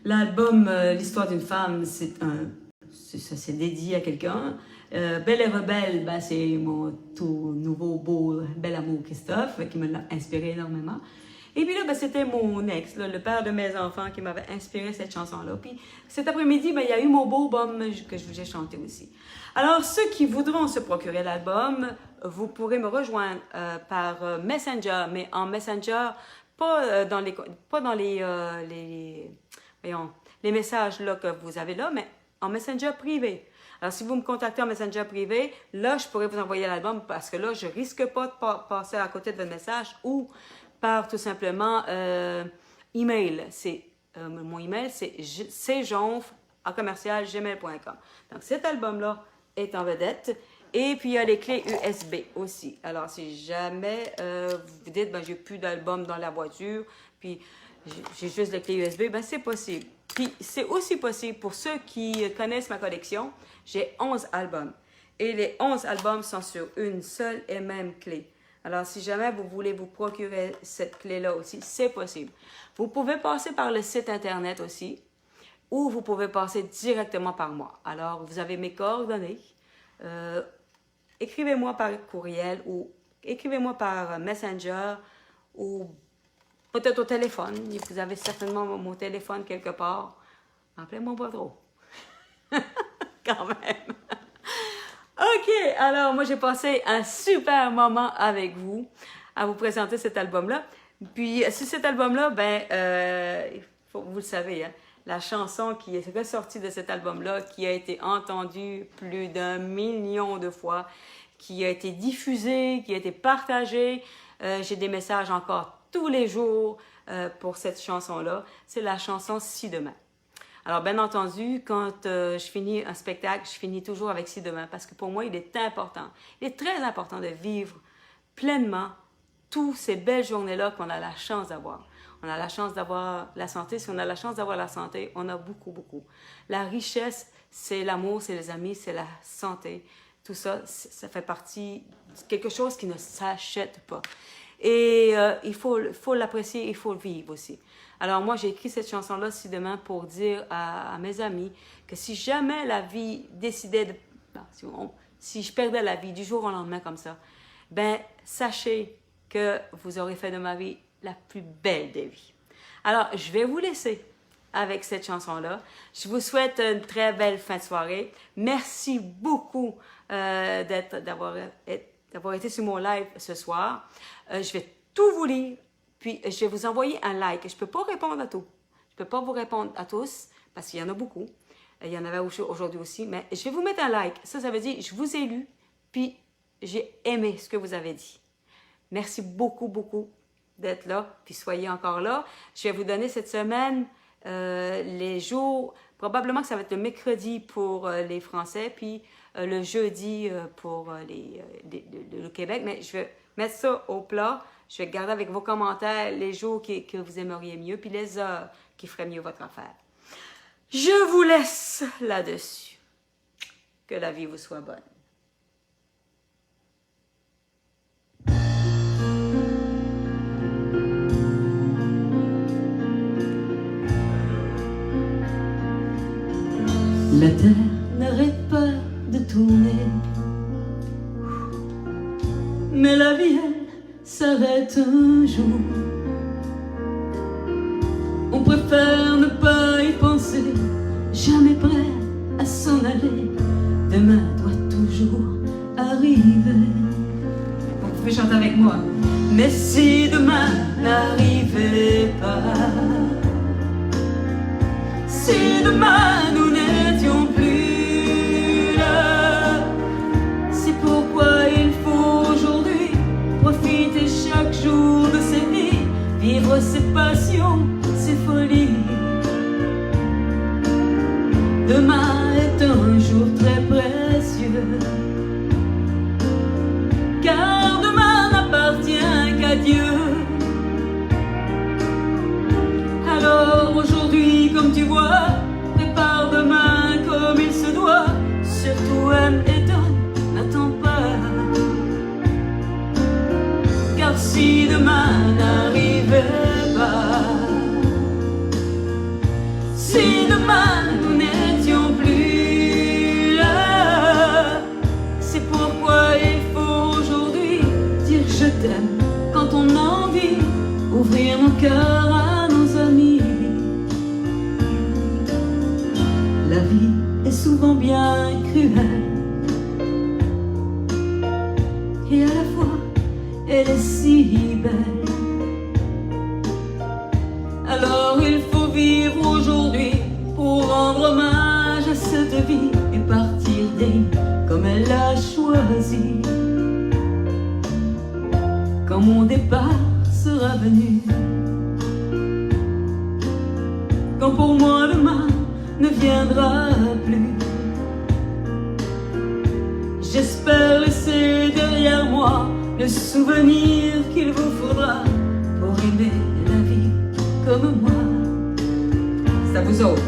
L'album L'histoire d'une femme, c'est dédié à quelqu'un. Belle et rebelle, ben, c'est mon tout nouveau beau bel amour Christophe qui me l'a inspiré énormément. Et puis là, ben, c'était mon ex, là, le père de mes enfants, qui m'avait inspiré cette chanson-là. Puis cet après-midi, ben, il y a eu mon beau bum que je vous ai chanté aussi. Alors, ceux qui voudront se procurer l'album, vous pourrez me rejoindre par Messenger, mais en Messenger, pas dans les voyons, les messages là, que vous avez là, mais en Messenger privé. Alors, si vous me contactez en Messenger privé, là, je pourrais vous envoyer l'album parce que là, je risque pas de passer à côté de votre message ou par tout simplement email. Mon email, c'est cjonf@gmail.com. Donc, cet album-là est en vedette. Et puis, il y a les clés USB aussi. Alors, si jamais vous dites, ben, j'ai plus d'album dans la voiture, puis j'ai juste les clés USB, ben, c'est possible. Puis, c'est aussi possible pour ceux qui connaissent ma collection. J'ai 11 albums. Et les 11 albums sont sur une seule et même clé. Alors, si jamais vous voulez vous procurer cette clé-là aussi, c'est possible. Vous pouvez passer par le site Internet aussi, ou vous pouvez passer directement par moi. Alors, vous avez mes coordonnées. Écrivez-moi par courriel ou écrivez-moi par Messenger ou peut-être au téléphone. Vous avez certainement mon téléphone quelque part. Appelez-moi pas trop. Quand même. OK, alors moi j'ai passé un super moment avec vous à vous présenter cet album-là. Puis sur cet album-là, vous le savez, hein, la chanson qui est ressortie de cet album-là, qui a été entendue plus d'1 million de fois, qui a été diffusée, qui a été partagée. J'ai des messages encore tous les jours pour cette chanson-là. C'est la chanson « Si demain ». Alors, bien entendu, quand je finis un spectacle, je finis toujours avec « Si demain » parce que pour moi, il est important. Il est très important de vivre pleinement toutes ces belles journées-là qu'on a la chance d'avoir. On a la chance d'avoir la santé. Si on a la chance d'avoir la santé, on a beaucoup, beaucoup. La richesse, c'est l'amour, c'est les amis, c'est la santé. Tout ça, ça fait partie de quelque chose qui ne s'achète pas. Et il faut l'apprécier, il faut le vivre aussi. Alors moi, j'ai écrit cette chanson-là, Si demain, pour dire à mes amis que si jamais la vie décidait de... si je perdais la vie du jour au lendemain comme ça, ben sachez que vous aurez fait de ma vie la plus belle des vies. Alors, je vais vous laisser avec cette chanson-là. Je vous souhaite une très belle fin de soirée. Merci beaucoup d'avoir été sur mon live ce soir. Je vais tout vous lire, puis je vais vous envoyer un like. Je ne peux pas répondre à tout. Je ne peux pas vous répondre à tous, parce qu'il y en a beaucoup. Il y en avait aujourd'hui aussi, mais je vais vous mettre un like. Ça veut dire je vous ai lu, puis j'ai aimé ce que vous avez dit. Merci beaucoup, beaucoup d'être là, puis soyez encore là. Je vais vous donner cette semaine les jours, probablement que ça va être le mercredi pour les Français, puis le jeudi pour le Québec, mais je vais mettre ça au plat. Je vais garder avec vos commentaires les jours que vous aimeriez mieux, puis les heures qui feraient mieux votre affaire. Je vous laisse là-dessus. Que la vie vous soit bonne. La terre n'arrête pas de tourner, mais la vie, elle, s'arrête un jour. On préfère ne pas y penser, jamais prêt à s'en aller. Demain doit toujours arriver. Vous pouvez chanter avec moi. Mais si demain n'arrivait pas, si demain nous n'étions plus là, c'est pourquoi il faut aujourd'hui profiter chaque jour de ses vies, vivre ses passions, ses folies. Demain est un jour très précieux, car demain n'appartient qu'à Dieu. Alors aujourd'hui, comme tu vois, prépare demain comme il se doit. Surtout aime et donne, n'attends pas. Car si demain n'arrivait pas, si demain nous n'étions plus là, c'est pourquoi il faut aujourd'hui dire je t'aime quand on a envie, ouvrir nos cœurs à nos amis. La vie est souvent bien cruelle, et à la fois elle est si belle. Alors il faut vivre aujourd'hui pour rendre hommage à cette vie et partir digne comme elle l'a choisi. Quand mon départ sera venu, quand pour moi demain ne viendra plus, j'espère laisser derrière moi le souvenir qu'il vous faudra pour aimer la vie comme moi. C'est à vous autres.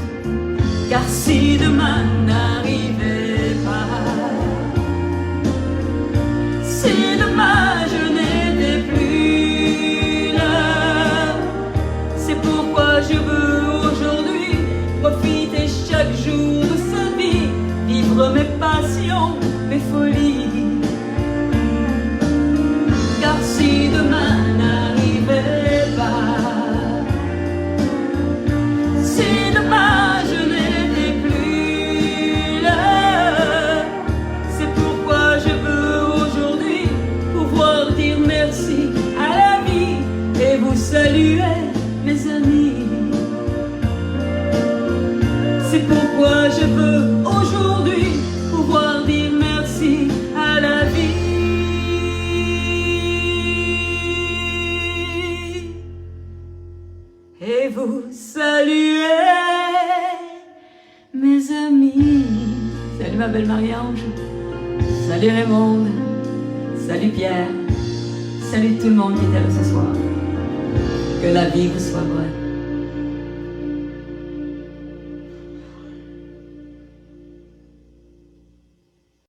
Car si demain n'arrivait pas, si demain je n'étais plus là, c'est pourquoi je veux aujourd'hui profiter chaque jour de sa vie, vivre mes passions, mes folies. Car si demain n'arrivait pas, si demain je n'étais plus là, c'est pourquoi je veux aujourd'hui pouvoir dire merci à la vie et vous saluer, mes amis. C'est pourquoi je veux aujourd'hui pouvoir dire merci à la vie et vous saluer, mes amis. Salut ma belle Marie-Ange, salut Raymond, salut Pierre, salut tout le monde qui était là ce soir. Que la vie vous soit bonne.